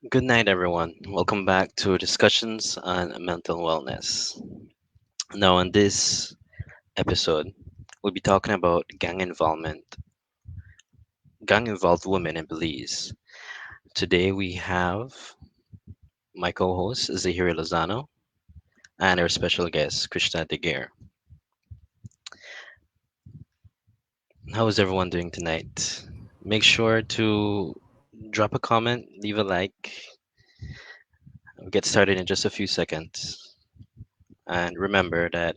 Good night, everyone. Welcome back to discussions on mental wellness. Now, in this episode, we'll be talking about gang involved women in Belize. Today, we have my co host, Zahira Lozano, and our special guest, Kristcha Deguerre. How is everyone doing tonight? Make sure to drop a comment, leave a like. We'll get started in just a few seconds. And remember that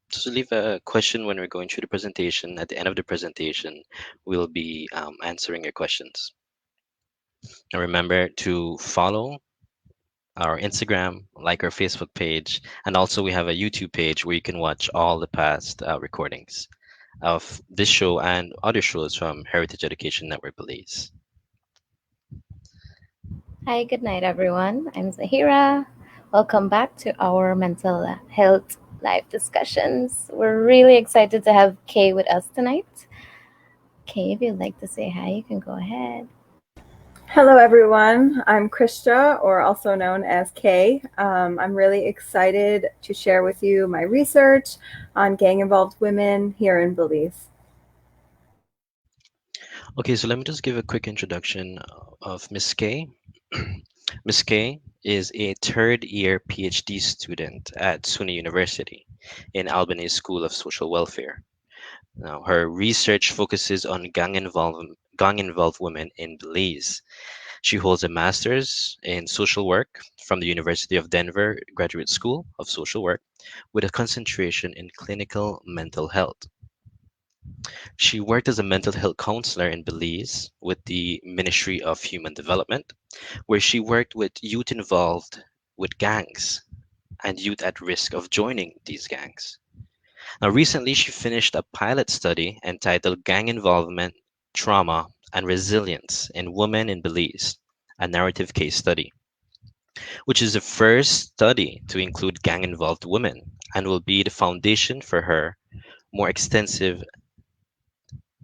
just leave a question when we're going through the presentation. At the end of the presentation, we'll be answering your questions. And remember to follow our Instagram, like our Facebook page, and also we have a YouTube page where you can watch all the past recordings of this show and other shows from Heritage Education Network Belize. Hi, good night, everyone. I'm Zahira. Welcome back to our mental health live discussions. We're really excited to have Kay with us tonight. Kay, if you'd like to say hi, you can go ahead. Hello, everyone. I'm Kristcha, or also known as Kay. I'm really excited to share with you my research on gang-involved women here in Belize. Okay, so let me just give a quick introduction of Miss Kay. Miss Kay is a third year PhD student at SUNY University in Albany School of Social Welfare. Now, her research focuses on gang involved women in Belize. She holds a master's in social work from the University of Denver Graduate School of Social Work with a concentration in clinical mental health. She worked as a mental health counselor in Belize with the Ministry of Human Development, where she worked with youth involved with gangs and youth at risk of joining these gangs. Now, recently, she finished a pilot study entitled Gang Involvement, Trauma, and Resilience in Women in Belize, a narrative case study, which is the first study to include gang involved women and will be the foundation for her more extensive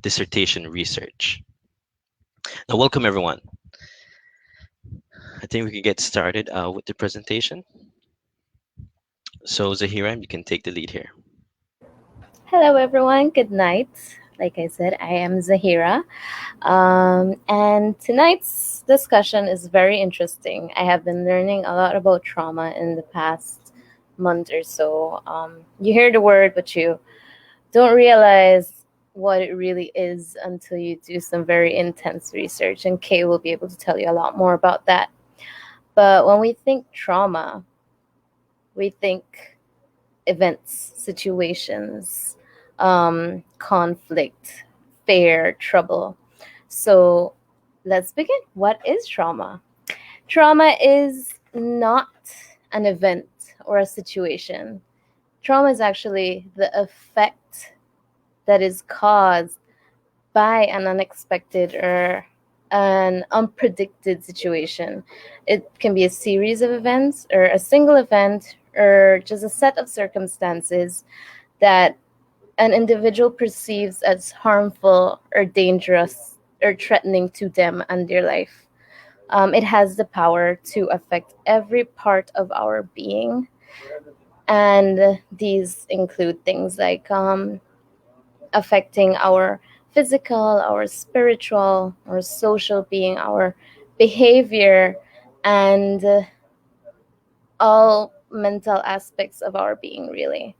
dissertation research. Now, welcome everyone. I think we can get started with the presentation. So, Zahira, you can take the lead here. Hello, everyone. Good night. Like I said, I am Zahira. And tonight's discussion is very interesting. I have been learning a lot about trauma in the past month or so. You hear the word, but you don't realize what it really is until you do some very intense research. And Kay will be able to tell you a lot more about that. But when we think trauma, we think events, situations, conflict, fear, trouble. So let's begin. What is trauma? Trauma is not an event or a situation. Trauma is actually the effect that is caused by an unexpected or an unpredicted situation. It can be a series of events or a single event or just a set of circumstances that an individual perceives as harmful or dangerous or threatening to them and their life. It has the power to affect every part of our being. And these include things like affecting our physical, our spiritual, our social being, our behavior, and all mental aspects of our being, really.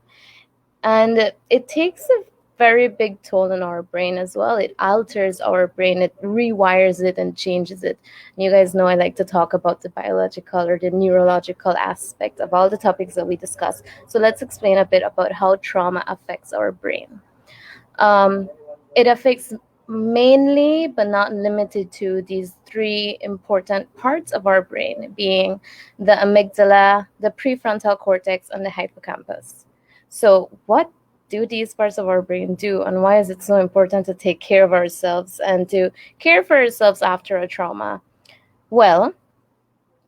And it takes a very big toll on our brain as well. It alters our brain, it rewires it and changes it. And you guys know I like to talk about the biological or the neurological aspect of all the topics that we discuss. So let's explain a bit about how trauma affects our brain. Um, it affects mainly, but not limited to, these three important parts of our brain, being the amygdala, the prefrontal cortex, and the hippocampus. So, what do these parts of our brain do, and why is it so important to take care of ourselves and to care for ourselves after a trauma? Well,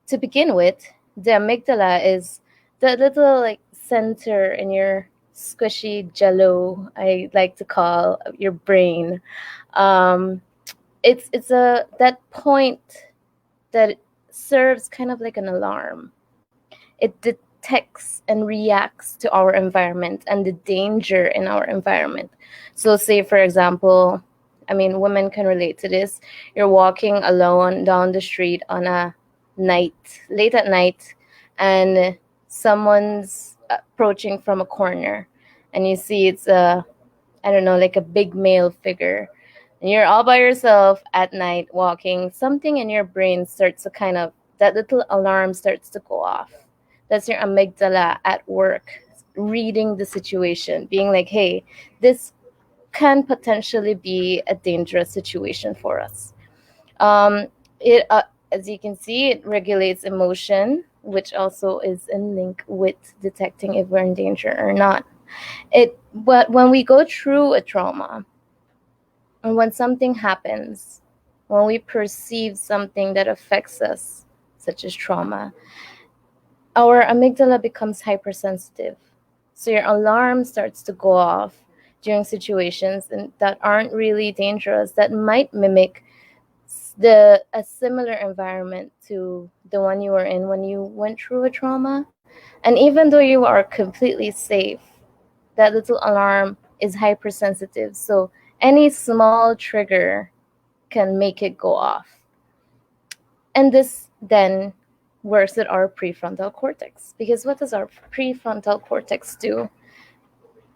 to begin with, the amygdala is the little like center in your squishy jello, I like to call your brain. Um, it's a that point that serves kind of like an alarm. It detects and reacts to our environment and the danger in our environment. So, say for example, I mean, women can relate to this. You're walking alone down the street on a night, late at night, and someone's approaching from a corner, and you see it's a, I don't know, like a big male figure. And you're all by yourself at night walking. Something in your brain starts to kind of, that little alarm starts to go off. That's your amygdala at work, reading the situation, being like, hey, this can potentially be a dangerous situation for us. It, as you can see, it regulates emotion, which also is in link with detecting if we're in danger or not. But when we go through a trauma, and when something happens, when we perceive something that affects us, such as trauma, our amygdala becomes hypersensitive. So your alarm starts to go off during situations that aren't really dangerous, that might mimic a similar environment to the one you were in when you went through a trauma. And even though you are completely safe, that little alarm is hypersensitive. So any small trigger can make it go off. And this then works with our prefrontal cortex. Because what does our prefrontal cortex do?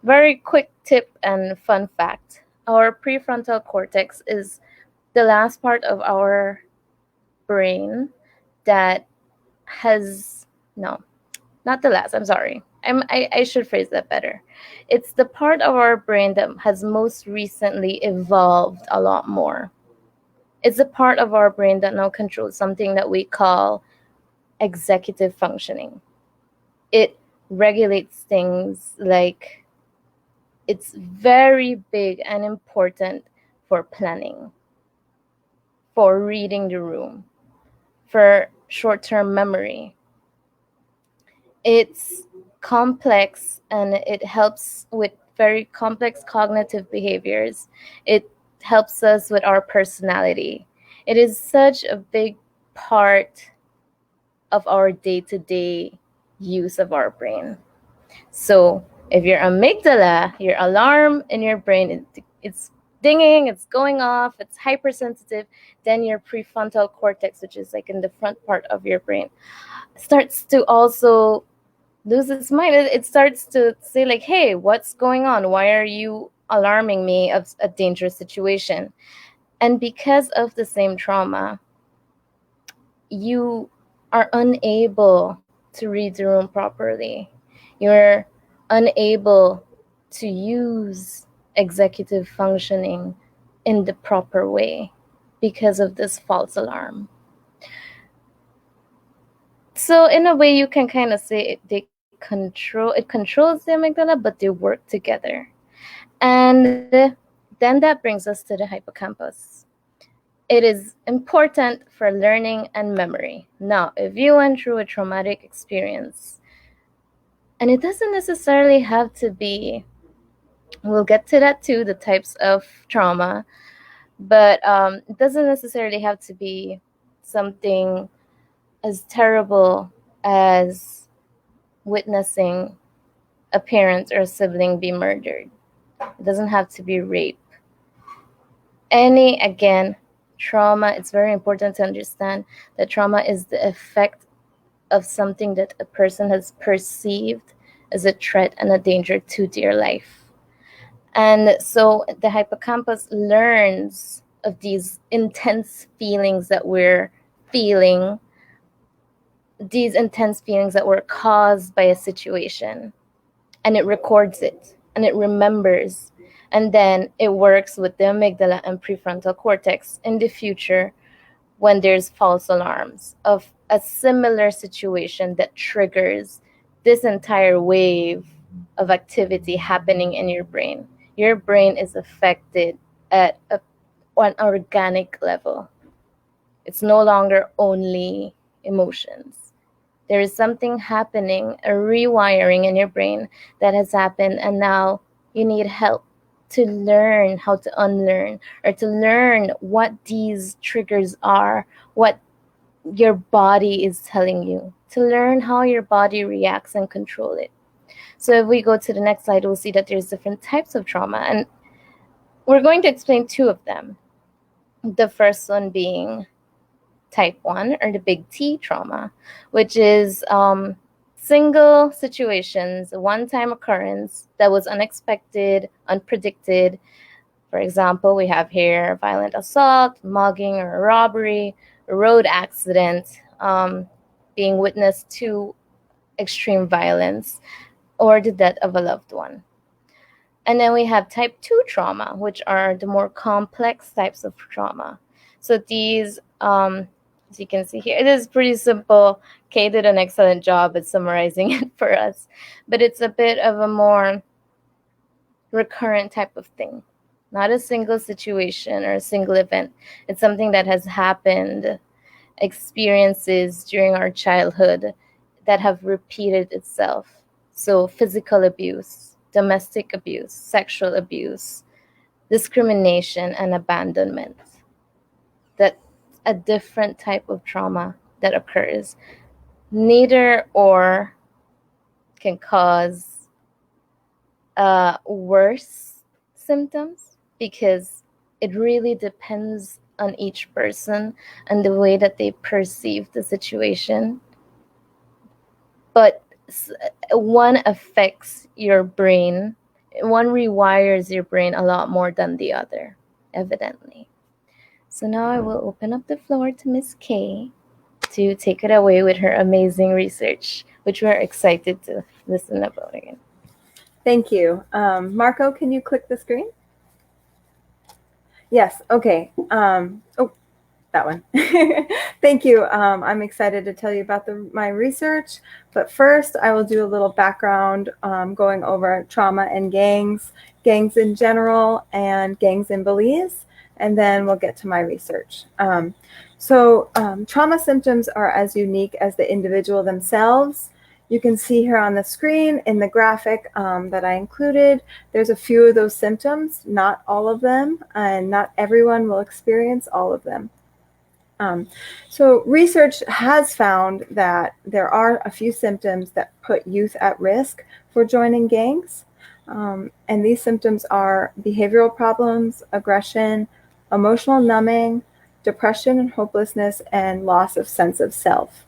Very quick tip and fun fact. Our prefrontal cortex is the last part of our brain that has, no, not the last, I'm sorry. I should phrase that better. It's the part of our brain that has most recently evolved a lot more. It's a part of our brain that now controls something that we call executive functioning. It regulates things like, it's very big and important for planning, for reading the room, for short-term memory. It's complex and it helps with very complex cognitive behaviors. It helps us with our personality. It is such a big part of our day-to-day use of our brain. So if your amygdala, your alarm in your brain, it's dinging, it's going off, it's hypersensitive, then your prefrontal cortex, which is like in the front part of your brain, starts to also lose its mind. It starts to say like, hey, what's going on? Why are you alarming me of a dangerous situation? And because of the same trauma, you are unable to read the room properly. You're unable to use executive functioning in the proper way because of this false alarm. So in a way, you can kind of say it controls the amygdala, but they work together. And then that brings us to the hippocampus. It is important for learning and memory. Now, if you went through a traumatic experience, and it doesn't necessarily have to be, we'll get to that too, the types of trauma, but it doesn't necessarily have to be something as terrible as witnessing a parent or a sibling be murdered. It doesn't have to be rape. Again, trauma, it's very important to understand that trauma is the effect of something that a person has perceived as a threat and a danger to their life. And so the hippocampus learns of these intense feelings that we're feeling, these intense feelings that were caused by a situation, and it records it and it remembers. And then it works with the amygdala and prefrontal cortex in the future when there's false alarms of a similar situation that triggers this entire wave of activity happening in your brain. Your brain is affected at an organic level. It's no longer only emotions. There is something happening, a rewiring in your brain that has happened, and now you need help to learn how to unlearn, or to learn what these triggers are, what your body is telling you, to learn how your body reacts and control it. So if we go to the next slide, we'll see that there's different types of trauma, and we're going to explain two of them. The first one being type 1, or the big T trauma, which is single situations, a one-time occurrence that was unexpected, unpredicted. For example, we have here violent assault, mugging or robbery, a road accident, being witness to extreme violence, or the death of a loved one. And then we have type 2 trauma, which are the more complex types of trauma. So these, as you can see here, it is pretty simple. Kay did an excellent job at summarizing it for us, but it's a bit of a more recurrent type of thing. Not a single situation or a single event. It's something that has happened, experiences during our childhood that have repeated itself. So physical abuse, domestic abuse, sexual abuse, discrimination, and abandonment. That's a different type of trauma that occurs. Neither or can cause worse symptoms, because it really depends on each person and the way that they perceive the situation. But one affects your brain, one rewires your brain a lot more than the other, evidently. So now I will open up the floor to Miss Kay to take it away with her amazing research, which we're excited to listen about again. Thank you. Marco, can you click the screen? Yes, okay. That one. Thank you. I'm excited to tell you about my research, but first I will do a little background going over trauma and gangs in general, and gangs in Belize, and then we'll get to my research. Trauma symptoms are as unique as the individual themselves. You can see here on the screen in the graphic that I included, there's a few of those symptoms, not all of them, and not everyone will experience all of them. So research has found that there are a few symptoms that put youth at risk for joining gangs. And these symptoms are behavioral problems, aggression, emotional numbing, depression and hopelessness, and loss of sense of self.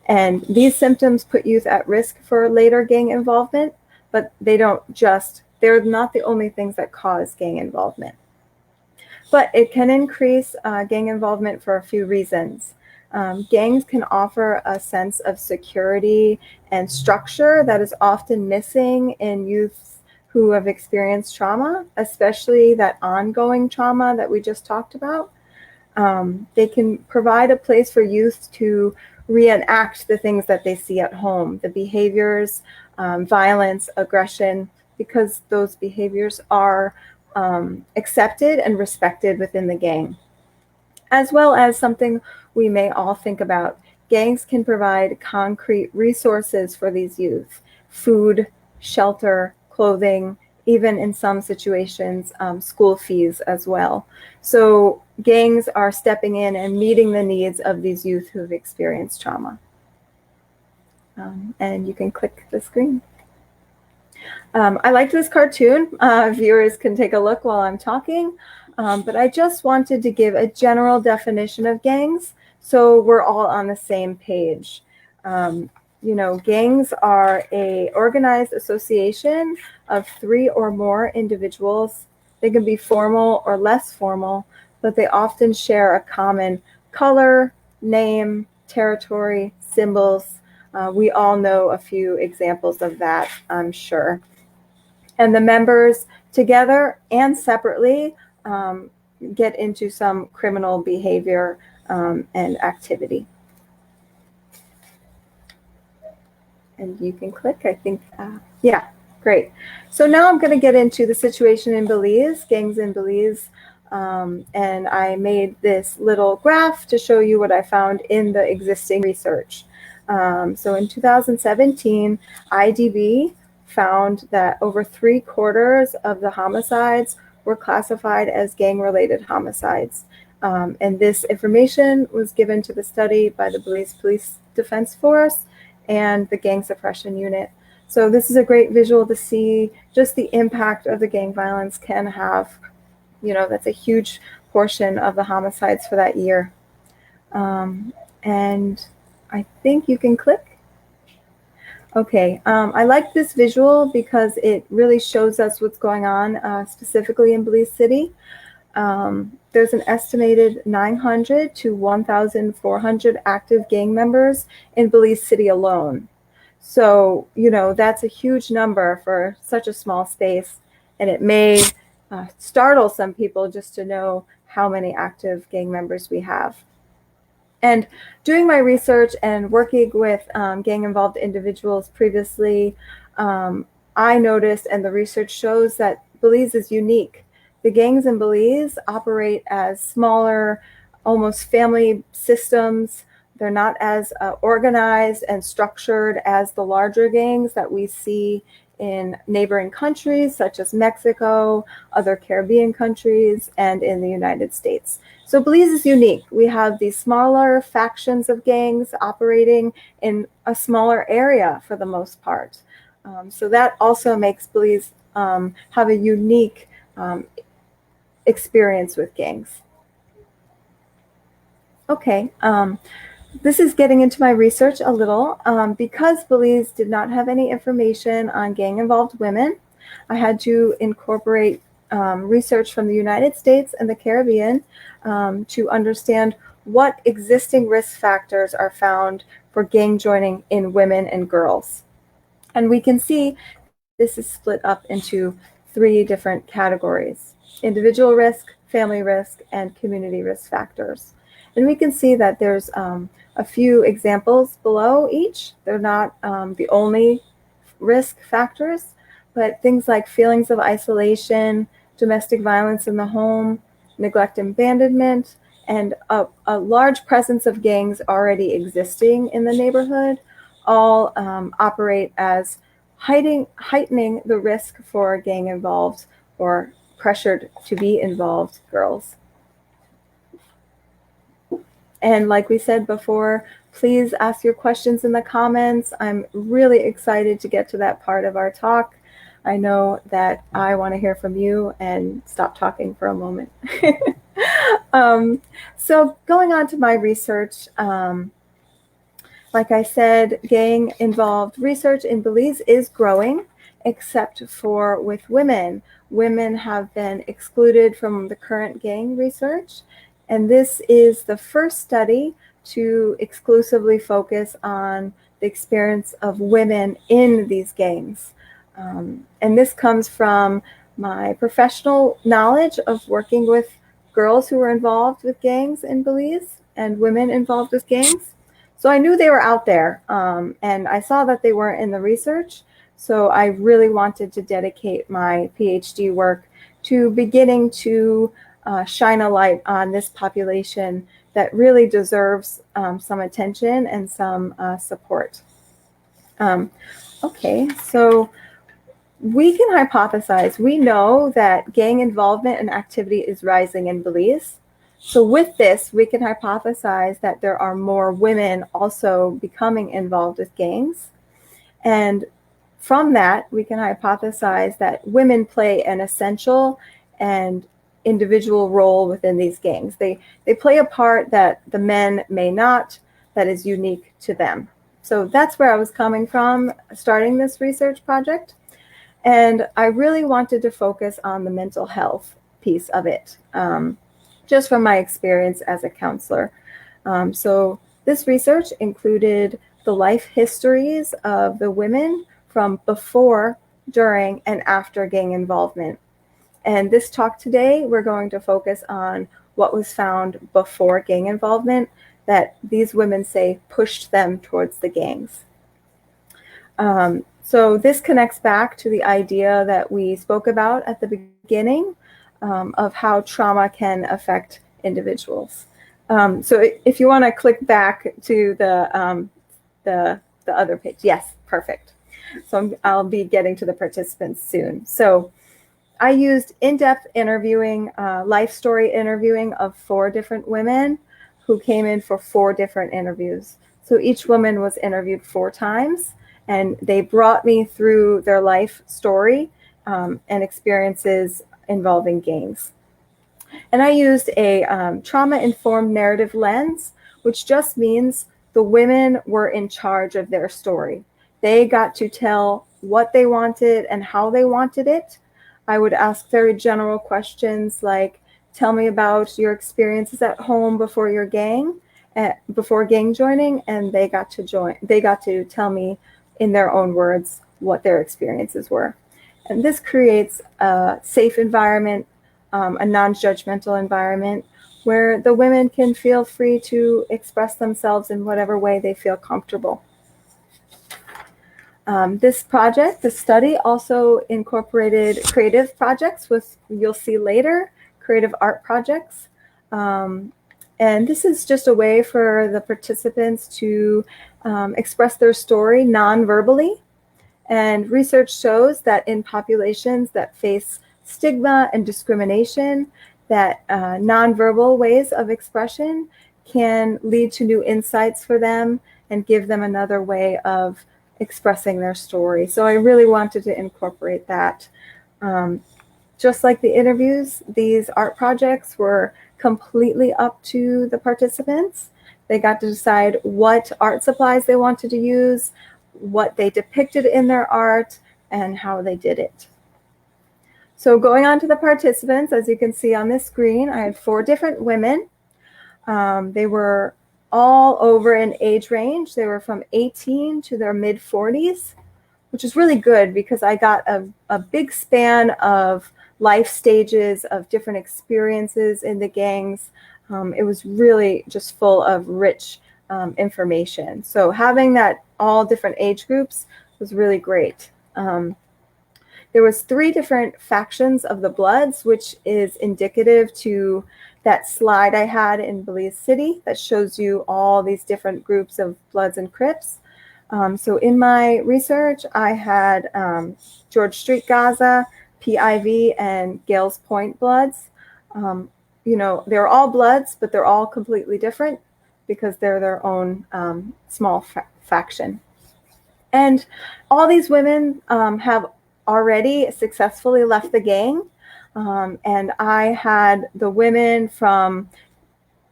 And these symptoms put youth at risk for later gang involvement, but they're not the only things that cause gang involvement. But it can increase gang involvement for a few reasons. Gangs can offer a sense of security and structure that is often missing in youths who have experienced trauma, especially that ongoing trauma that we just talked about. They can provide a place for youth to reenact the things that they see at home, the behaviors, violence, aggression, because those behaviors are accepted and respected within the gang. As well as something we may all think about, gangs can provide concrete resources for these youth: food, shelter, clothing, even in some situations, school fees as well. So gangs are stepping in and meeting the needs of these youth who've experienced trauma. And you can click the screen. I liked this cartoon. Viewers can take a look while I'm talking. But I just wanted to give a general definition of gangs so we're all on the same page. Gangs are a organized association of 3 or more individuals. They can be formal or less formal, but they often share a common color, name, territory, symbols. We all know a few examples of that, I'm sure. And the members, together and separately, get into some criminal behavior and activity. And you can click, I think, yeah, great. So now I'm going to get into the situation in Belize, gangs in Belize. And I made this little graph to show you what I found in the existing research. So in 2017, IDB found that over 3/4 of the homicides were classified as gang-related homicides. And this information was given to the study by the Belize Police Defense Force and the Gang Suppression Unit. So this is a great visual to see just the impact of the gang violence can have. That's a huge portion of the homicides for that year. And I think you can click. Okay, I like this visual because it really shows us what's going on specifically in Belize City. There's an estimated 900 to 1,400 active gang members in Belize City alone. So, that's a huge number for such a small space, and it may startle some people just to know how many active gang members we have. And doing my research and working with gang-involved individuals previously, I noticed, and the research shows, that Belize is unique. The gangs in Belize operate as smaller, almost family systems. They're not as organized and structured as the larger gangs that we see in neighboring countries such as Mexico, other Caribbean countries, and in the United States. So Belize is unique. We have these smaller factions of gangs operating in a smaller area for the most part. So that also makes Belize have a unique experience with gangs. Okay, this is getting into my research a little. Because Belize did not have any information on gang-involved women, I had to incorporate research from the United States and the Caribbean to understand what existing risk factors are found for gang joining in women and girls. And we can see this is split up into 3 different categories: individual risk, family risk, and community risk factors. And we can see that there's a few examples below each. They're not the only risk factors, but things like feelings of isolation, domestic violence in the home, neglect and abandonment, and a large presence of gangs already existing in the neighborhood all operate as heightening the risk for gang-involved or pressured to be involved girls. And like we said before, please ask your questions in the comments. I'm really excited to get to that part of our talk. I know that I want to hear from you, and stop talking for a moment. So going on to my research, like I said, gang-involved research in Belize is growing, except for with women. Women have been excluded from the current gang research, and this is the first study to exclusively focus on the experience of women in these gangs. And this comes from my professional knowledge of working with girls who were involved with gangs in Belize and women involved with gangs. So I knew they were out there, and I saw that they weren't in the research. So I really wanted to dedicate my PhD work to beginning to shine a light on this population that really deserves some attention and some support. Okay, so we can hypothesize. We know that gang involvement and activity is rising in Belize. So with this, we can hypothesize that there are more women also becoming involved with gangs. And From that, we can hypothesize that women play an essential and individual role within these gangs. They play a part that the men may not, that is unique to them. So that's where I was coming from starting this research project. And I really wanted to focus on the mental health piece of it, just from my experience as a counselor. So this research included the life histories of the women from before, during, and after gang involvement. And this talk today, we're going to focus on what was found before gang involvement that these women say pushed them towards the gangs. So this connects back to the idea that we spoke about at the beginning of how trauma can affect individuals. So if you want to click back to the other page, yes, perfect. So I'll be getting to the participants soon. So I used in-depth interviewing, life story interviewing of 4 different women who came in for 4 different interviews. So each woman was interviewed 4 times, and they brought me through their life story and experiences involving gangs. And I used a trauma-informed narrative lens, which just means the women were in charge of their story. They got to tell what they wanted and how they wanted it. I would ask very general questions like, tell me about your experiences at home before your gang, before gang joining, and they got to tell me in their own words what their experiences were. And this creates a safe environment, a non-judgmental environment where the women can feel free to express themselves in whatever way they feel comfortable. This project, the study, also incorporated creative projects with, you'll see later, creative art projects. And this is just a way for the participants to express their story non-verbally. And research shows that in populations that face stigma and discrimination, that nonverbal ways of expression can lead to new insights for them and give them another way of expressing their story. So I really wanted to incorporate that. Just like the interviews, these art projects were completely up to the participants. They got to decide what art supplies they wanted to use, what they depicted in their art, and how they did it. So going on to the participants, as you can see on this screen, I had 4 different women. They were all over an age range. They were from 18 to their mid-40s, which is really good because I got a big span of life stages of different experiences in the gangs. It was really just full of rich information. So having that all different age groups was really great. There was 3 different factions of the Bloods, which is indicative to that slide I had in Belize City that shows you all these different groups of Bloods and Crips. So in my research, I had George Street Gaza, PIV, and Gales Point Bloods. You know, they're all Bloods, but they're all completely different because they're their own small faction. And all these women have already successfully left the gang. And I had the women from,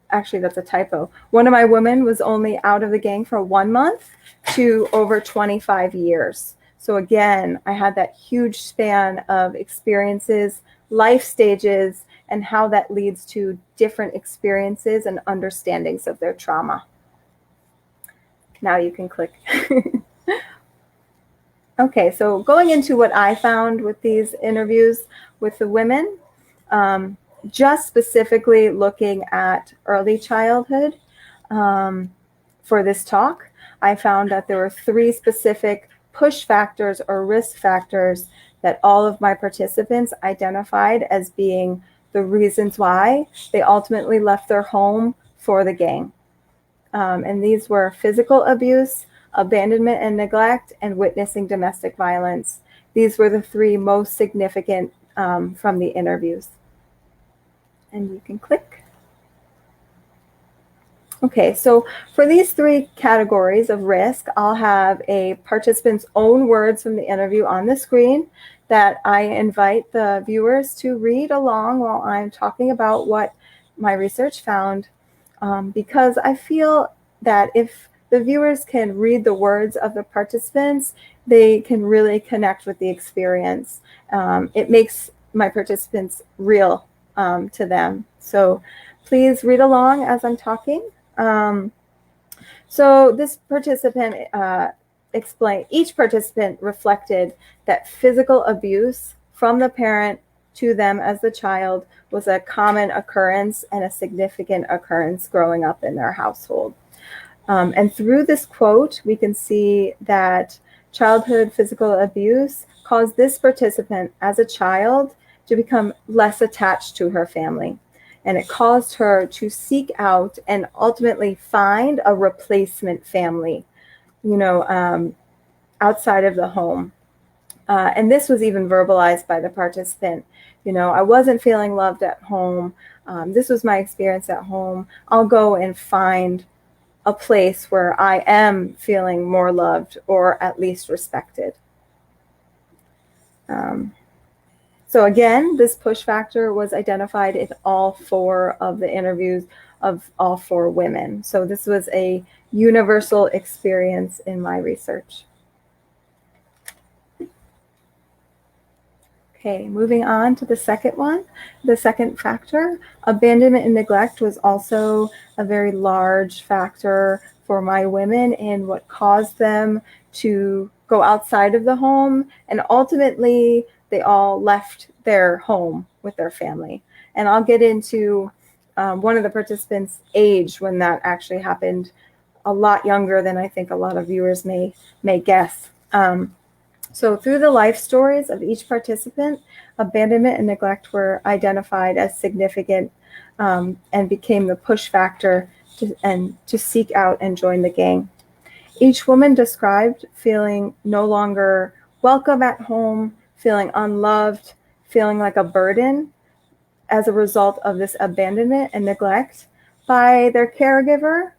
actually that's a typo. One of my women was only out of the gang for 1 month to over 25 years. So again, I had that huge span of experiences, life stages, and how that leads to different experiences and understandings of their trauma. Now you can click. Okay, so going into what I found with these interviews with the women, just specifically looking at early childhood for this talk, I found that there were 3 specific push factors or risk factors that all of my participants identified as being the reasons why they ultimately left their home for the gang. And these were physical abuse, abandonment and neglect, and witnessing domestic violence. These were the 3 most significant from the interviews. And you can click. Okay, so for these three categories of risk, I'll have a participant's own words from the interview on the screen that I invite the viewers to read along while I'm talking about what my research found, because I feel that if the viewers can read the words of the participants, they can really connect with the experience. It makes my participants real to them. So please read along as I'm talking. So this participant explained, each participant reflected that physical abuse from the parent to them as the child was a common occurrence and a significant occurrence growing up in their household. And through this quote, we can see that childhood physical abuse caused this participant as a child to become less attached to her family. And it caused her to seek out and ultimately find a replacement family, outside of the home. And this was even verbalized by the participant. I wasn't feeling loved at home. This was my experience at home. I'll go and find a place where I am feeling more loved or at least respected. So again, this push factor was identified in all 4 of the interviews of all 4 women. So this was a universal experience in my research. Okay, moving on to the second one, the second factor. Abandonment and neglect was also a very large factor for my women in what caused them to go outside of the home, and ultimately they all left their home with their family. And I'll get into one of the participants' age when that actually happened, a lot younger than I think a lot of viewers may guess. So through the life stories of each participant, abandonment and neglect were identified as significant and became the push factor to seek out and join the gang. Each woman described feeling no longer welcome at home, feeling unloved, feeling like a burden as a result of this abandonment and neglect by their caregiver.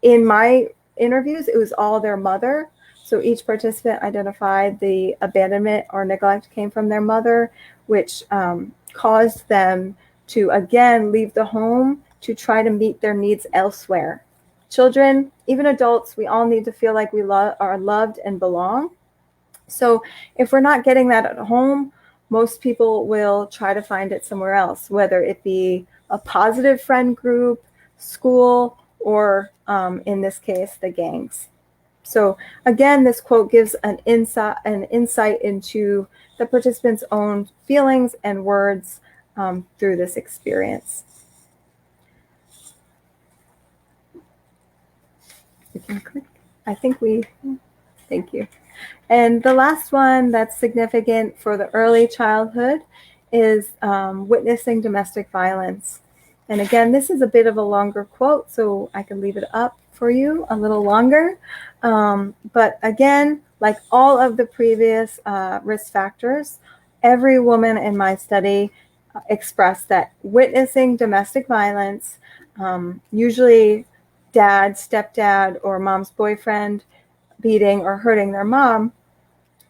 In my interviews, it was all their mother. So each participant identified the abandonment or neglect came from their mother, which caused them to again leave the home to try to meet their needs elsewhere. Children, even adults, we all need to feel like we are loved and belong. So if we're not getting that at home, most people will try to find it somewhere else, whether it be a positive friend group, school, or in this case, the gangs. So again, this quote gives an insight into the participants' own feelings and words through this experience. We can click. Thank you. And the last one that's significant for the early childhood is witnessing domestic violence. And again, this is a bit of a longer quote, so I can leave it up for you a little longer. But again, like all of the previous risk factors, every woman in my study expressed that witnessing domestic violence, usually dad, stepdad, or mom's boyfriend beating or hurting their mom,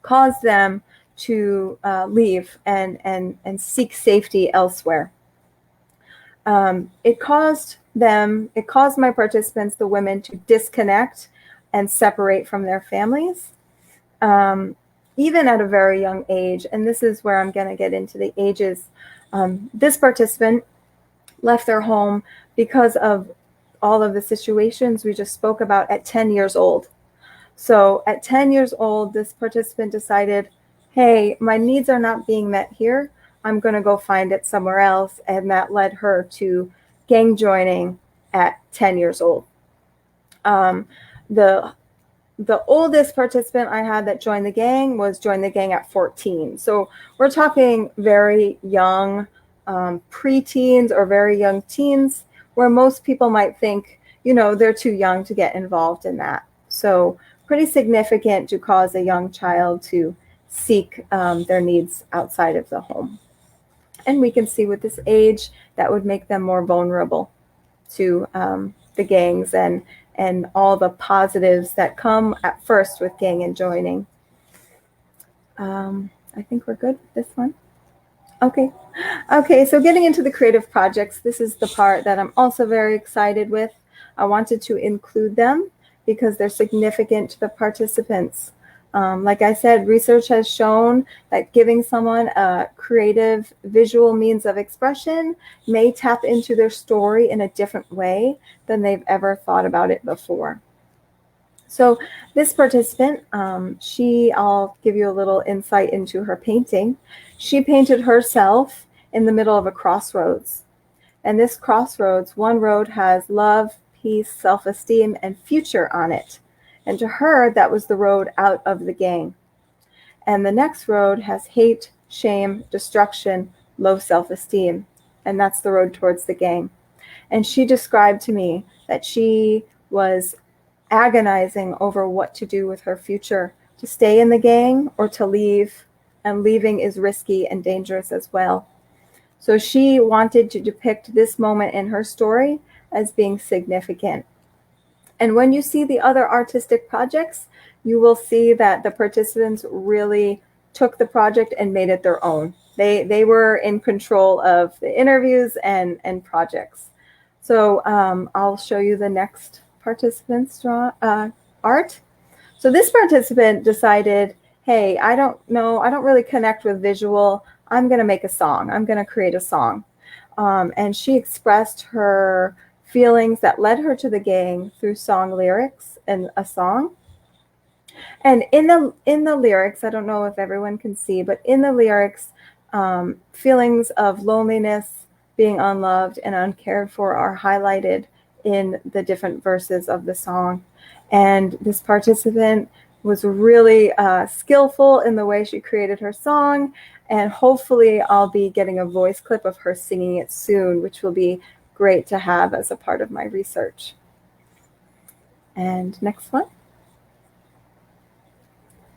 caused them to leave and seek safety elsewhere. It caused my participants, the women, to disconnect and separate from their families, even at a very young age. And this is where I'm going to get into the ages. This participant left their home because of all of the situations we just spoke about at 10 years old. So at 10 years old, this participant decided, hey, my needs are not being met here. I'm going to go find it somewhere else. And that led her to gang joining at 10 years old. The oldest participant I had that joined the gang at 14. So we're talking very young preteens or very young teens, where most people might think, they're too young to get involved in that. So pretty significant to cause a young child to seek their needs outside of the home. And we can see with this age, that would make them more vulnerable. to the gangs and all the positives that come at first with gang and joining. I think we're good with this one. Okay, so getting into the creative projects, this is the part that I'm also very excited with. I wanted to include them because they're significant to the participants. Like I said, research has shown that giving someone a creative visual means of expression may tap into their story in a different way than they've ever thought about it before. So this participant, I'll give you a little insight into her painting. She painted herself in the middle of a crossroads. And this crossroads, one road has love, peace, self-esteem, and future on it. And to her, that was the road out of the gang. And the next road has hate, shame, destruction, low self-esteem. And that's the road towards the gang. And she described to me that she was agonizing over what to do with her future, to stay in the gang or to leave, and leaving is risky and dangerous as well. So she wanted to depict this moment in her story as being significant. And when you see the other artistic projects, you will see that the participants really took the project and made it their own. They were in control of the interviews and projects. So I'll show you the next participant's art. So this participant decided, hey, I don't really connect with visual. I'm going to make a song. I'm going to create a song. And she expressed her feelings that led her to the gang through song lyrics and a song. And in the lyrics, I don't know if everyone can see, but in the lyrics, feelings of loneliness, being unloved and uncared for are highlighted in the different verses of the song. And this participant was really skillful in the way she created her song. And hopefully I'll be getting a voice clip of her singing it soon, which will be great to have as a part of my research. And next one.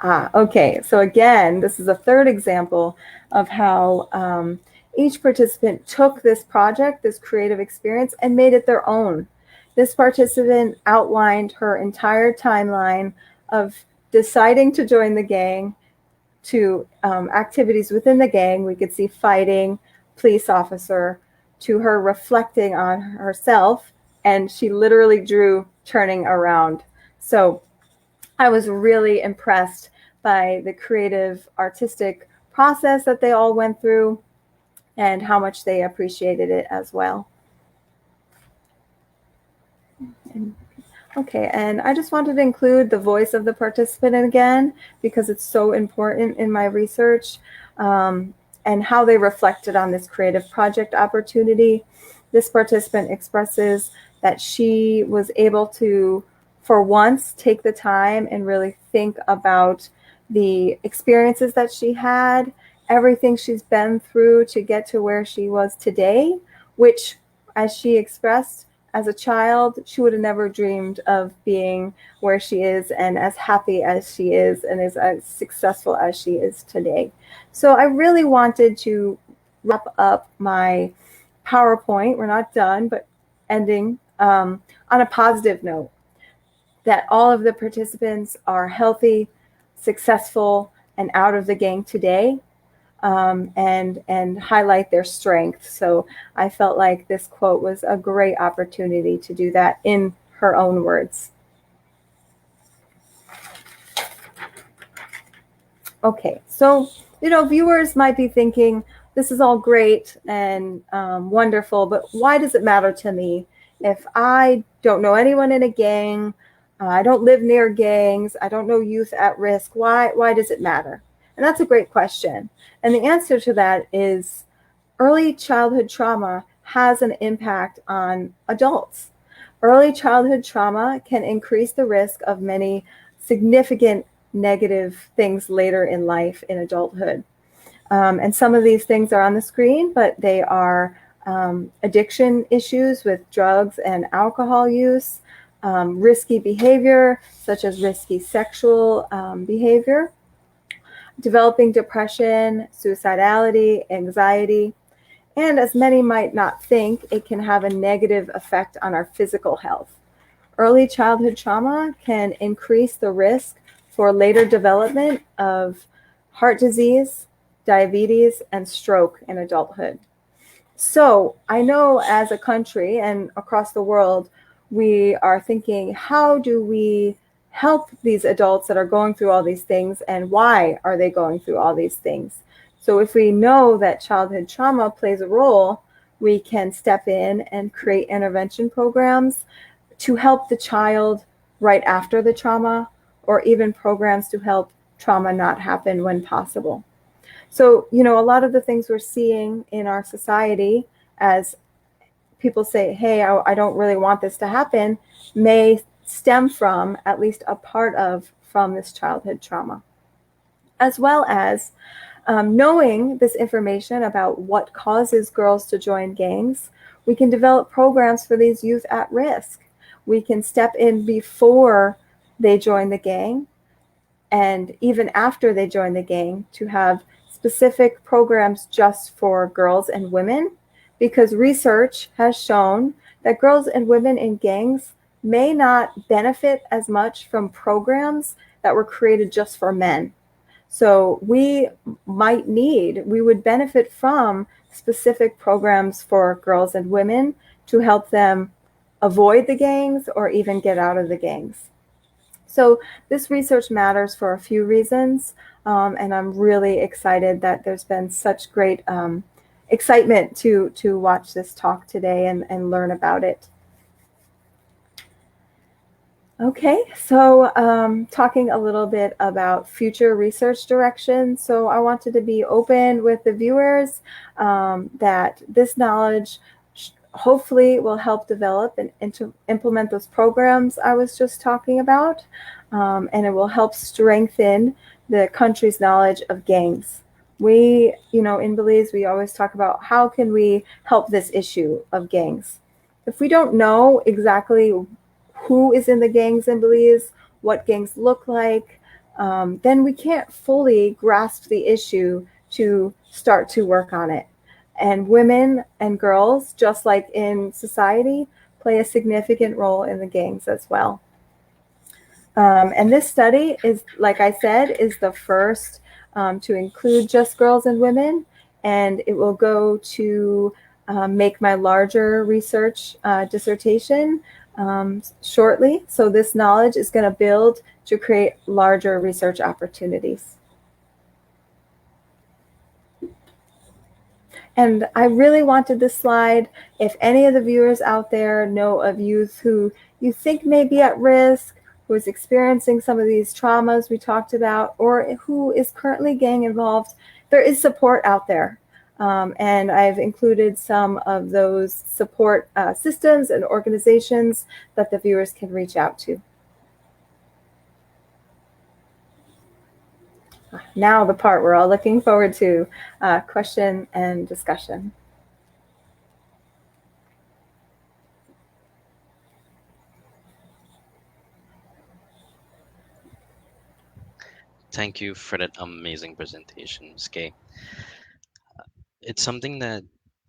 Okay, so again, this is a third example of how each participant took this project, this creative experience, and made it their own. This participant outlined her entire timeline of deciding to join the gang to activities within the gang. We could see fighting, police officer, to her reflecting on herself, and she literally drew turning around. So I was really impressed by the creative artistic process that they all went through and how much they appreciated it as well. Okay, and I just wanted to include the voice of the participant again because it's so important in my research and how they reflected on this creative project opportunity. This participant expresses that she was able to, for once, take the time and really think about the experiences that she had, everything she's been through to get to where she was today, which, as she expressed, as a child, she would have never dreamed of being where she is and as happy as she is and as successful as she is today. So I really wanted to wrap up my PowerPoint. We're not done, but ending on a positive note, that all of the participants are healthy, successful, and out of the gang today. And highlight their strength. So I felt like this quote was a great opportunity to do that in her own words. Okay, so viewers might be thinking, this is all great and wonderful, but why does it matter to me if I don't know anyone in a gang? I don't live near gangs. I don't know youth at risk. Why does it matter? And that's a great question. And the answer to that is early childhood trauma has an impact on adults. Early childhood trauma can increase the risk of many significant negative things later in life in adulthood. And some of these things are on the screen, but they are addiction issues with drugs and alcohol use, risky behavior, such as risky sexual behavior, developing depression, suicidality, anxiety, And as many might not think, it can have a negative effect on our physical health. Early childhood trauma can increase the risk for later development of heart disease, diabetes, and stroke in adulthood. So I know as a country and across the world, we are thinking, how do we help these adults that are going through all these things, and why are they going through all these things? So if we know that childhood trauma plays a role, we can step in and create intervention programs to help the child right after the trauma, or even programs to help trauma not happen when possible. So, a lot of the things we're seeing in our society as people say, hey, I don't really want this to happen, may stem from, at least a part of, from this childhood trauma. As well as knowing this information about what causes girls to join gangs, we can develop programs for these youth at risk. We can step in before they join the gang and even after they join the gang to have specific programs just for girls and women, because research has shown that girls and women in gangs may not benefit as much from programs that were created just for men. So we would benefit from specific programs for girls and women to help them avoid the gangs or even get out of the gangs. So this research matters for a few reasons, and I'm really excited that there's been such great excitement to watch this talk today and learn about it. Okay, so talking a little bit about future research directions. So I wanted to be open with the viewers that this knowledge hopefully will help develop and to implement those programs I was just talking about, and it will help strengthen the country's knowledge of gangs. We, in Belize, we always talk about how can we help this issue of gangs. If we don't know exactly who is in the gangs in Belize, what gangs look like, then we can't fully grasp the issue to start to work on it. And women and girls, just like in society, play a significant role in the gangs as well. And this study is, like I said, is the first to include just girls and women, and it will go to make my larger research dissertation shortly. So this knowledge is going to build to create larger research opportunities. And I really wanted this slide. If any of the viewers out there know of youth who you think may be at risk, who is experiencing some of these traumas we talked about, or who is currently gang involved, there is support out there. And I've included some of those support systems and organizations that the viewers can reach out to. Now the part we're all looking forward to, question and discussion. Thank you for that amazing presentation, Ms. Kay. It's something that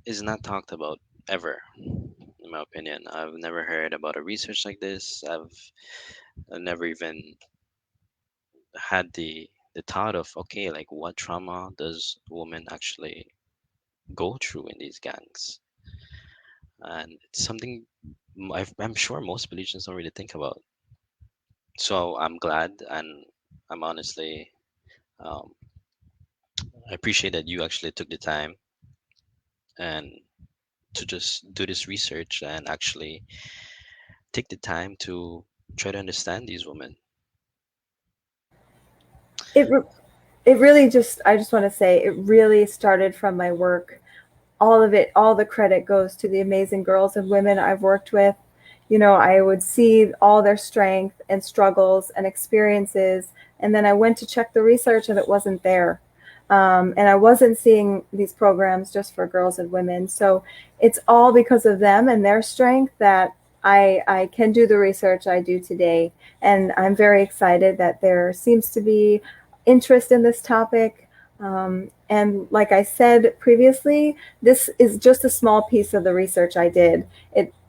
is not talked about ever, in my opinion. I've never heard about a research like this. I've never even had the thought of, okay, like what trauma does a woman actually go through in these gangs? And it's something I'm sure most Belizeans don't really think about. So I'm glad, and I'm honestly, um, I appreciate that you actually took the time and to just do this research and actually take the time to try to understand these women. It really just, I just want to say, it really started from my work. All of it, all the credit goes to the amazing girls and women I've worked with. I would see all their strength and struggles and experiences, and then I went to check the research and it wasn't there. And I wasn't seeing these programs just for girls and women. So it's all because of them and their strength that I can do the research I do today. And I'm very excited that there seems to be interest in this topic. And like I said previously, this is just a small piece of the research I did.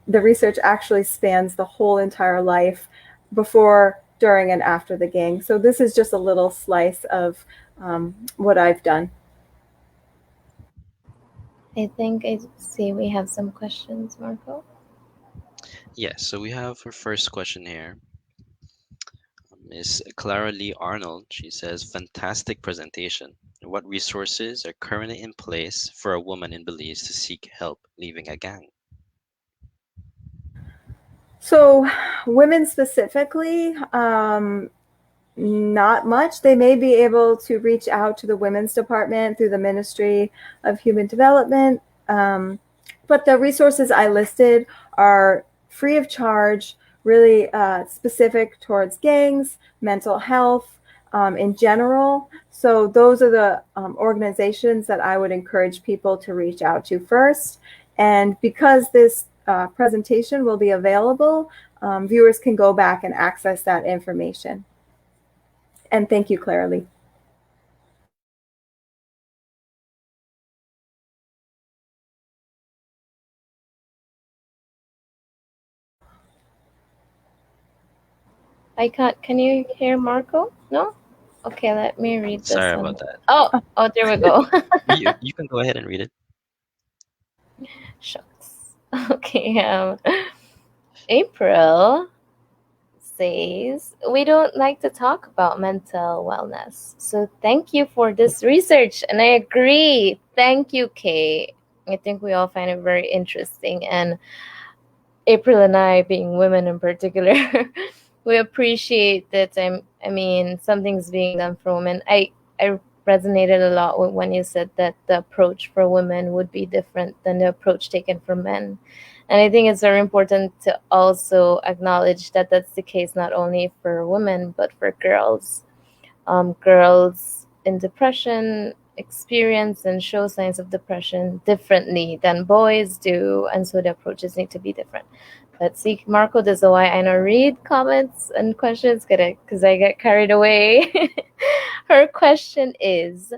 The research actually spans the whole entire life before, during, and after the gang. So this is just a little slice of what I've done. I think I see we have some questions, Marco. Yes, so we have our first question here. Miss Clara Lee Arnold, she says, fantastic presentation. What resources are currently in place for a woman in Belize to seek help leaving a gang? So, women specifically, not much. They may be able to reach out to the women's department through the Ministry of Human Development. But the resources I listed are free of charge, really specific towards gangs, mental health in general. So those are the organizations that I would encourage people to reach out to first. And because this presentation will be available, viewers can go back and access that information. And thank you, Clara Lee. I can't. Can you hear Marco? No? Okay, let me read this Sorry one. about that. Oh, there we go. You can go ahead and read it. Shucks. Okay, April says, we don't like to talk about mental wellness. So thank you for this research. And I agree. Thank you, Kay. I think we all find it very interesting. And April and I, being women in particular, we appreciate that. I mean, something's being done for women. I resonated a lot with when you said that the approach for women would be different than the approach taken for men. And I think it's very important to also acknowledge that that's the case not only for women but for girls. Girls in depression experience and show signs of depression differently than boys do, and so the approaches need to be different. Let's see, Marco, this is why I don't read comments and questions because I get carried away. Her question is,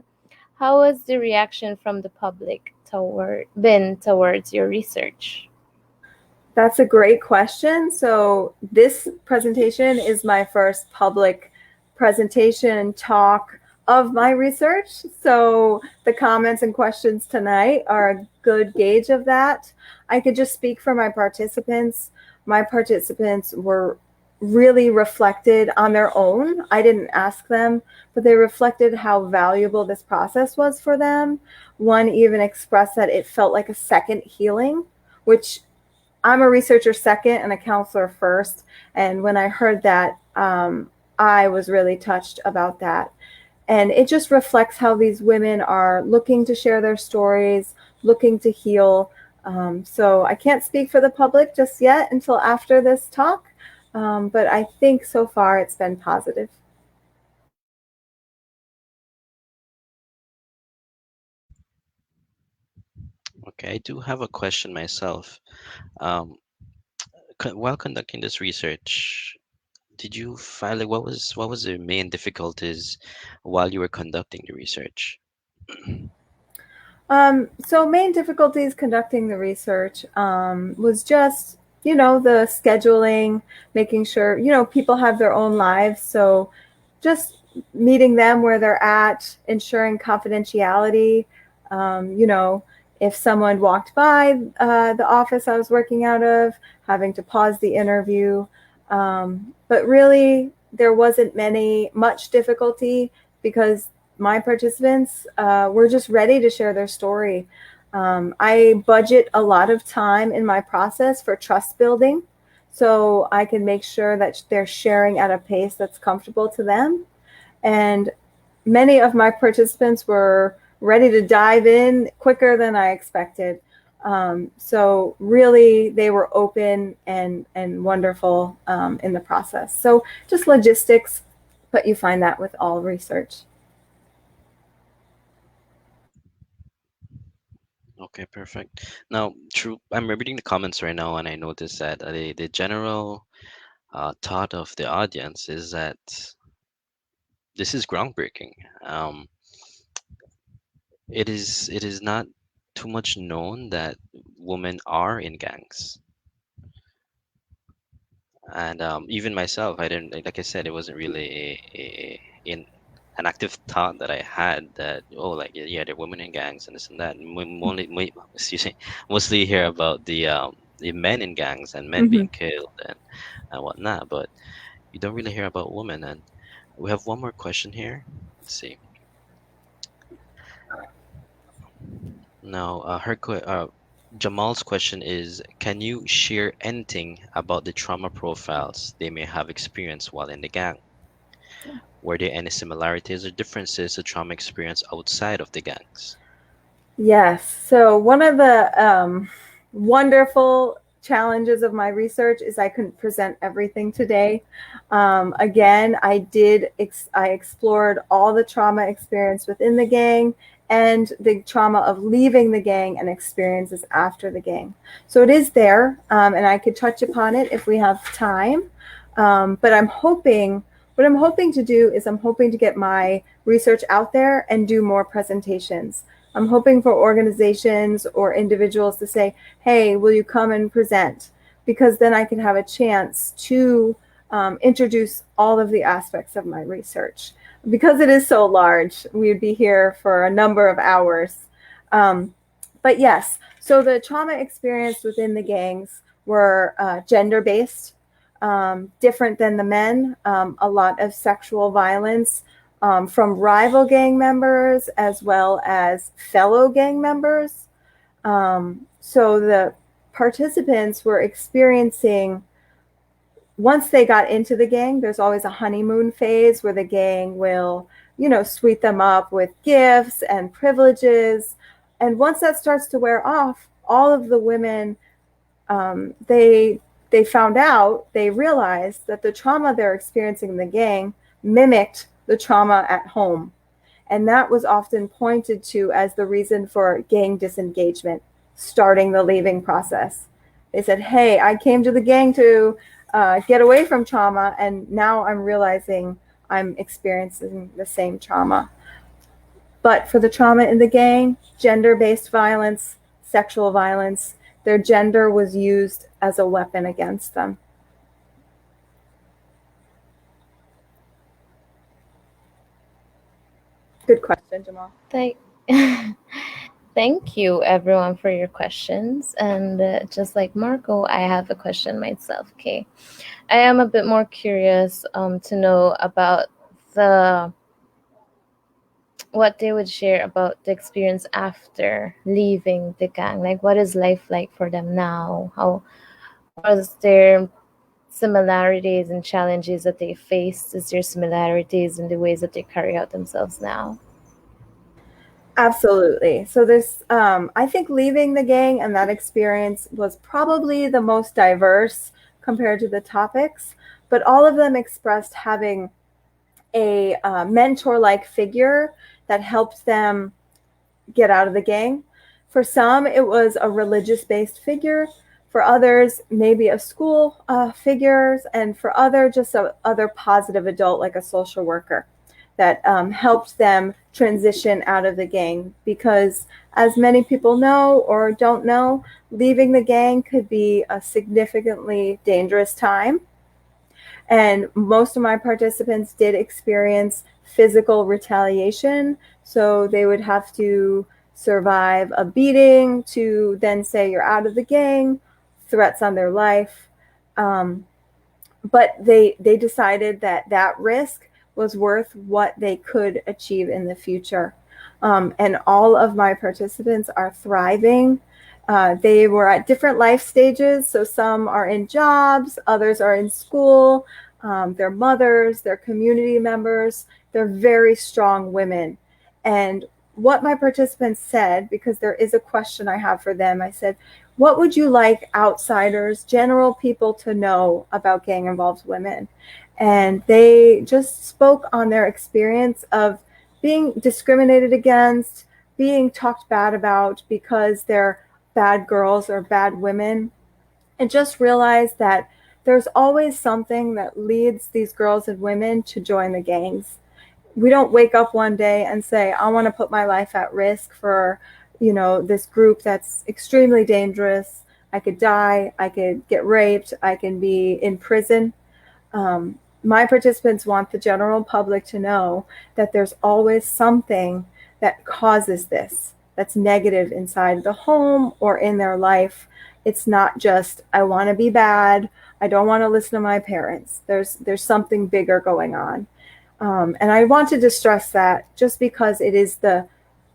how was the reaction from the public towards your research? That's a great question. So this presentation is my first public presentation talk of my research. So the comments and questions tonight are a good gauge of that. I could just speak for my participants. My participants were really reflected on their own. I didn't ask them, but they reflected how valuable this process was for them. One even expressed that it felt like a second healing, which I'm a researcher second and a counselor first. And when I heard that, I was really touched about that. And it just reflects how these women are looking to share their stories, looking to heal. So I can't speak for the public just yet until after this talk. But I think so far it's been positive. Okay, I do have a question myself. Um, while conducting this research, did you find like what was the main difficulties while you were conducting the research? So main difficulties conducting the research was just, the scheduling, making sure, people have their own lives. So just meeting them where they're at, ensuring confidentiality. If someone walked by the office I was working out of, having to pause the interview. But really, there wasn't much difficulty because my participants were just ready to share their story. I budget a lot of time in my process for trust building so I can make sure that they're sharing at a pace that's comfortable to them. And many of my participants were ready to dive in quicker than I expected. So really, they were open and wonderful in the process. So just logistics, but you find that with all research. Okay, perfect. Now, true, I'm reading the comments right now, and I noticed that the general thought of the audience is that this is groundbreaking. Um, it is not too much known that women are in gangs. And even myself, I didn't, like I said, it wasn't really in an active thought that I had that, oh, like, yeah, yeah, there are women in gangs and this and that. And excuse me, mostly hear about the men in gangs and men Mm-hmm. being killed and whatnot, but you don't really hear about women. And we have one more question here. Let's see. Now, Jamal's question is, can you share anything about the trauma profiles they may have experienced while in the gang? Were there any similarities or differences to trauma experience outside of the gangs? Yes. So one of the wonderful challenges of my research is I couldn't present everything today. Again, I explored all the trauma experience within the gang and the trauma of leaving the gang and experiences after the gang. So it is there, and I could touch upon it if we have time. But what I'm hoping to do is I'm hoping to get my research out there and do more presentations. I'm hoping for organizations or individuals to say, hey, will you come and present? Because then I can have a chance to introduce all of the aspects of my research. Because it is so large, we'd be here for a number of hours. Um, but yes, so the trauma experienced within the gangs were gender based, different than the men, a lot of sexual violence, from rival gang members as well as fellow gang members. So the participants were experiencing, once they got into the gang, there's always a honeymoon phase where the gang will, sweet them up with gifts and privileges. And once that starts to wear off, all of the women, they found out, they realized that the trauma they're experiencing in the gang mimicked the trauma at home. And that was often pointed to as the reason for gang disengagement, starting the leaving process. They said, hey, I came to the gang to get away from trauma, and now I'm realizing I'm experiencing the same trauma. But for the trauma in the gang, gender based violence, sexual violence, their gender was used as a weapon against them. Good question, Jamal. Thank, thank you, everyone, for your questions. And just like Marco, I have a question myself. Okay, I am a bit more curious to know about the what they would share about the experience after leaving the gang. Like, what is life like for them now? How was there similarities and challenges that they faced? Is there similarities in the ways that they carry out themselves now? Absolutely. So I think leaving the gang and that experience was probably the most diverse compared to the topics, but all of them expressed having a mentor-like figure that helped them get out of the gang. For some, it was a religious-based figure. For others, maybe a school figures, and for just a other positive adult like a social worker that helped them transition out of the gang. Because as many people know or don't know, leaving the gang could be a significantly dangerous time. And most of my participants did experience physical retaliation. So they would have to survive a beating to then say you're out of the gang, threats on their life. But they decided that risk was worth what they could achieve in the future. And all of my participants are thriving. They were at different life stages. So some are in jobs, others are in school, they're mothers, they're community members, they're very strong women. And what my participants said, because there is a question I have for them, I said, what would you like outsiders, general people to know about gang involved women? And they just spoke on their experience of being discriminated against, being talked bad about because they're bad girls or bad women, and just realized that there's always something that leads these girls and women to join the gangs. we don't wake up one day and say, I want to put my life at risk for, this group that's extremely dangerous. I could die, I could get raped, I can be in prison. My participants want the general public to know that there's always something that causes this, that's negative inside the home or in their life. It's not just, I want to be bad, I don't want to listen to my parents. There's something bigger going on. And I wanted to stress that just because it is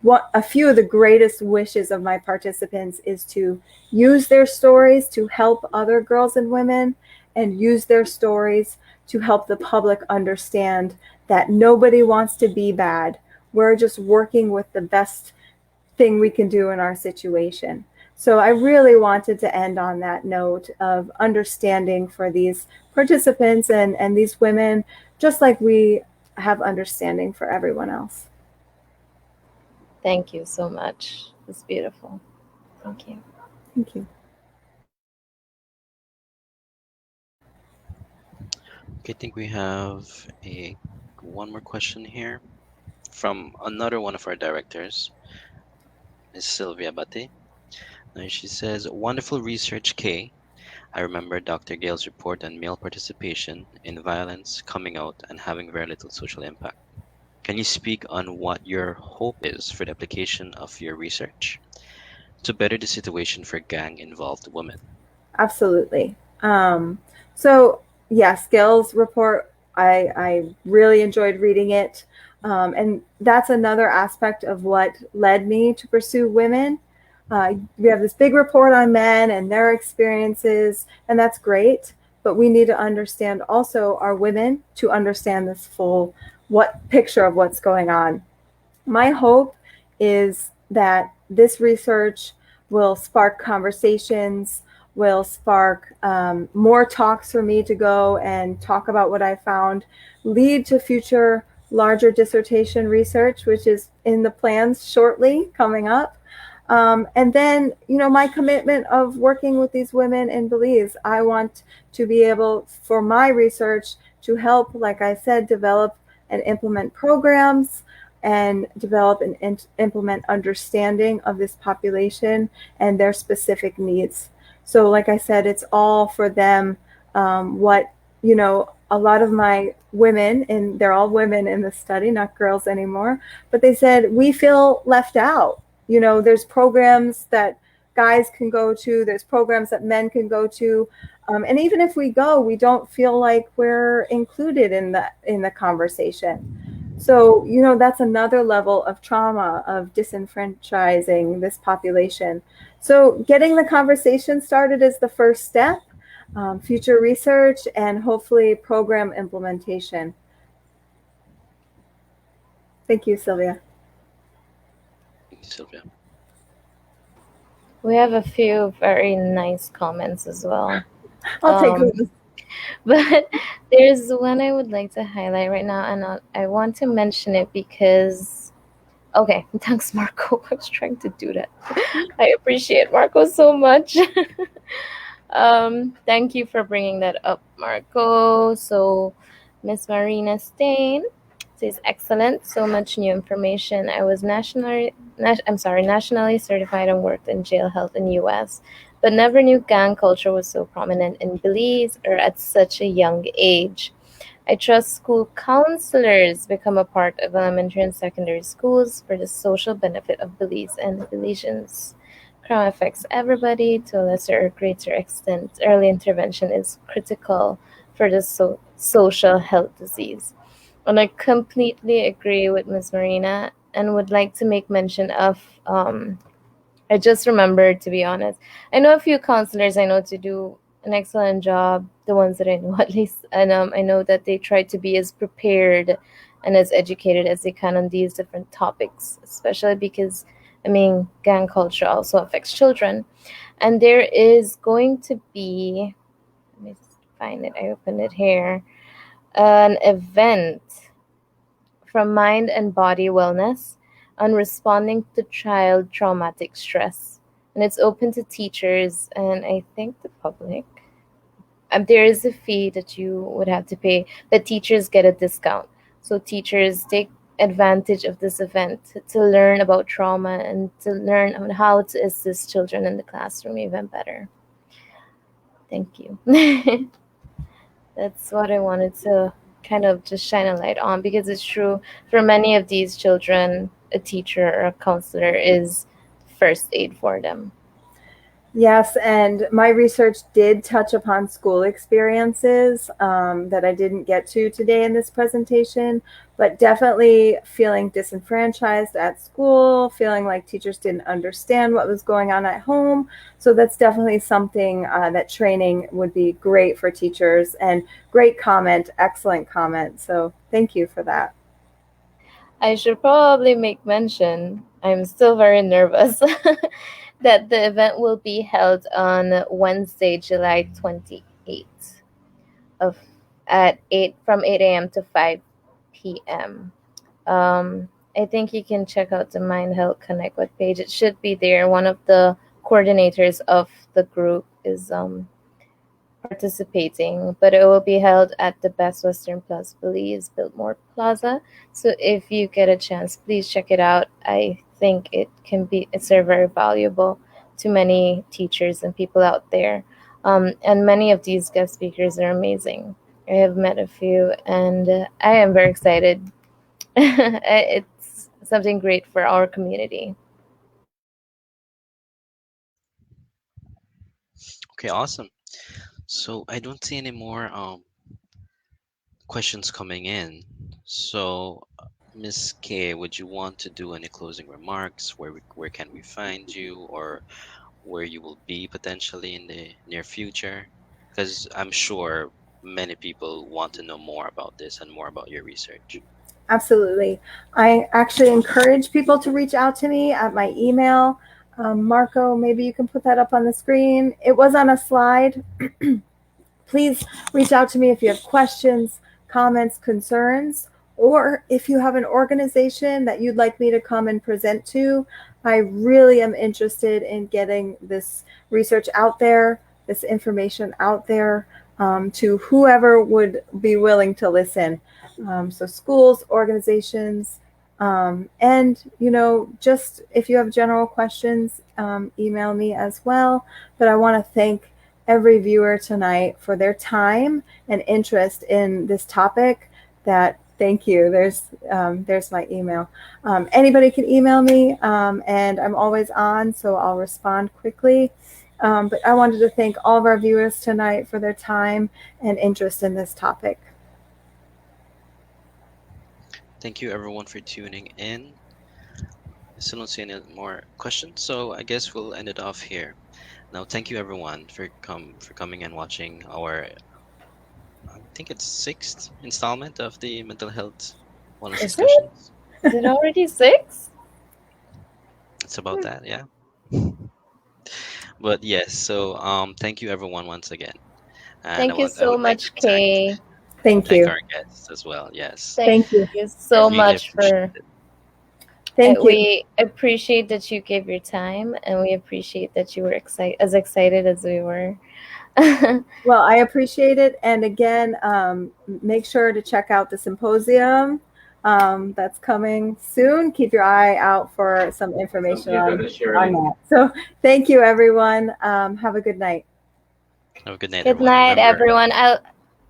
what a few of the greatest wishes of my participants is to use their stories to help other girls and women, and use their stories to help the public understand that nobody wants to be bad. We're just working with the best thing we can do in our situation. So I really wanted to end on that note of understanding for these participants and these women, just like we have understanding for everyone else. Thank you so much. It's beautiful. Thank you. Thank you. Okay, I think we have a one more question here from another one of our directors, Ms. Sylvia Bate. And she says, wonderful research, Kay. I remember Dr. Gale's report on male participation in violence coming out and having very little social impact. Can you speak on what your hope is for the application of your research to better the situation for gang-involved women? Absolutely. So yes, Gale's report, I really enjoyed reading it. And that's another aspect of what led me to pursue women. We have this big report on men and their experiences, and that's great. But we need to understand also our women to understand this full picture of what's going on. My hope is that this research will spark conversations, will spark more talks for me to go and talk about what I found, lead to future larger dissertation research, which is in the plans shortly coming up. And then, my commitment of working with these women in Belize, I want to be able, for my research, to help, like I said, develop and implement programs and develop and implement understanding of this population and their specific needs. So like I said, it's all for them. A lot of my women, and they're all women in the study, not girls anymore, but they said, we feel left out. There's programs that guys can go to, there's programs that men can go to. And even if we go, we don't feel like we're included in the conversation. So, that's another level of trauma, of disenfranchising this population. So getting the conversation started is the first step, future research, and hopefully program implementation. Thank you, Sylvia. Thank you, Sylvia. We have a few very nice comments as well. I'll take those. But there's one I would like to highlight right now, and I want to mention it because, okay, thanks, Marco. I was trying to do that. I appreciate Marco so much. Thank you for bringing that up, Marco. So, Miss Marina Stain says, excellent, so much new information. I was nationally certified and worked in jail health in US, but never knew gang culture was so prominent in Belize or at such a young age. I trust school counselors become a part of elementary and secondary schools for the social benefit of Belize and Belizeans. Crime affects everybody to a lesser or greater extent. Early intervention is critical for the social health disease. And I completely agree with Ms. Marina and would like to make mention of, I just remembered, to be honest, I know a few counselors I know to do an excellent job, the ones that I know at least, and I know that they try to be as prepared and as educated as they can on these different topics, especially because, gang culture also affects children. And there is going to be, let me find it, I opened it here, an event from Mind and Body Wellness on responding to child traumatic stress. And it's open to teachers and I think the public. There is a fee that you would have to pay, but teachers get a discount. So teachers take advantage of this event to learn about trauma and to learn on how to assist children in the classroom even better. Thank you. That's what I wanted to kind of just shine a light on, because it's true for many of these children, a teacher or a counselor is first aid for them. Yes, and my research did touch upon school experiences that I didn't get to today in this presentation, but definitely feeling disenfranchised at school, feeling like teachers didn't understand what was going on at home. So that's definitely something that training would be great for teachers. And great comment, excellent comment. So thank you for that. I should probably make mention, I'm still very nervous, that the event will be held on Wednesday, July 28th of at 8 from 8 a.m. to 5 p.m. I think you can check out the Mind Health Connect webpage. It should be there. One of the coordinators of the group is participating, but it will be held at the Best Western Plus Belize Biltmore Plaza. So if you get a chance, please check it out. I think it's very valuable to many teachers and people out there. And many of these guest speakers are amazing. I have met a few, and I am very excited. It's something great for our community. Okay, awesome. So I don't see any more questions coming in. So, Miss K, would you want to do any closing remarks? Where can we find you, or where you will be potentially in the near future? Because I'm sure many people want to know more about this and more about your research. Absolutely. I actually encourage people to reach out to me at my email. Marco, maybe you can put that up on the screen. It was on a slide. Please reach out to me if you have questions, comments, concerns, or if you have an organization that you'd like me to come and present to. I really am interested in getting this research out there, this information out there, to whoever would be willing to listen. So schools, organizations, and just if you have general questions, email me as well. But I want to thank every viewer tonight for their time and interest in this topic. That thank you. There's my email. Anybody can email me, and I'm always on, so I'll respond quickly. But I wanted to thank all of our viewers tonight for their time and interest in this topic. Thank you everyone for tuning in. I still don't see any more questions, so I guess we'll end it off here. Now, thank you everyone for coming and watching our, I think it's sixth installment of the mental health wellness Is it? discussions. Is it already 6? It's about that, yeah. But yes, so thank you everyone once again, and Thank you I so would like to much, Kay. Thank thank you. our guests as well. Yes, Thank Thank you. you so really much appreciate for it. Thank you. we appreciate that you gave your time, and we appreciate that you were excited as we were. Well, I appreciate it. And again, make sure to check out the symposium that's coming soon. Keep your eye out for some information on that. So thank you, everyone. Have a good night. Have a good night, Good everyone. night, Remember, everyone.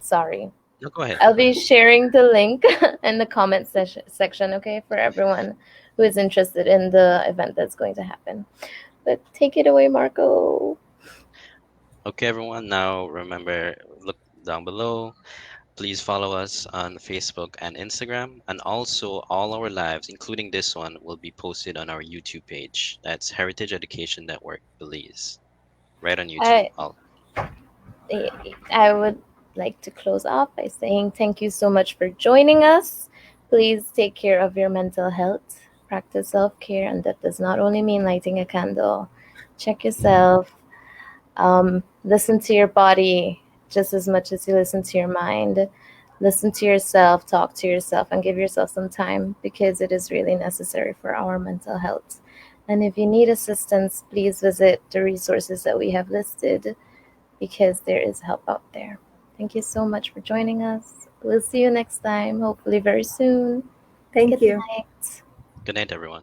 Sorry. no, go ahead. I'll Go be ahead. sharing the link in the comment section, okay, for everyone who is interested in the event that's going to happen. But take it away, Marco. Okay, everyone. Now remember, look down below. Please follow us on Facebook and Instagram, and also all our lives, including this one, will be posted on our YouTube page. That's Heritage Education Network Belize, right on YouTube. I I would like to close off by saying thank you so much for joining us. Please take care of your mental health, practice self care, and that does not only mean lighting a candle. Check yourself, listen to your body just as much as you listen to your mind. Listen to yourself, talk to yourself, and give yourself some time, because it is really necessary for our mental health. And if you need assistance, please visit the resources that we have listed, because there is help out there. Thank you so much for joining us. We'll see you next time, hopefully very soon. Thank Good you. night. Good night, everyone.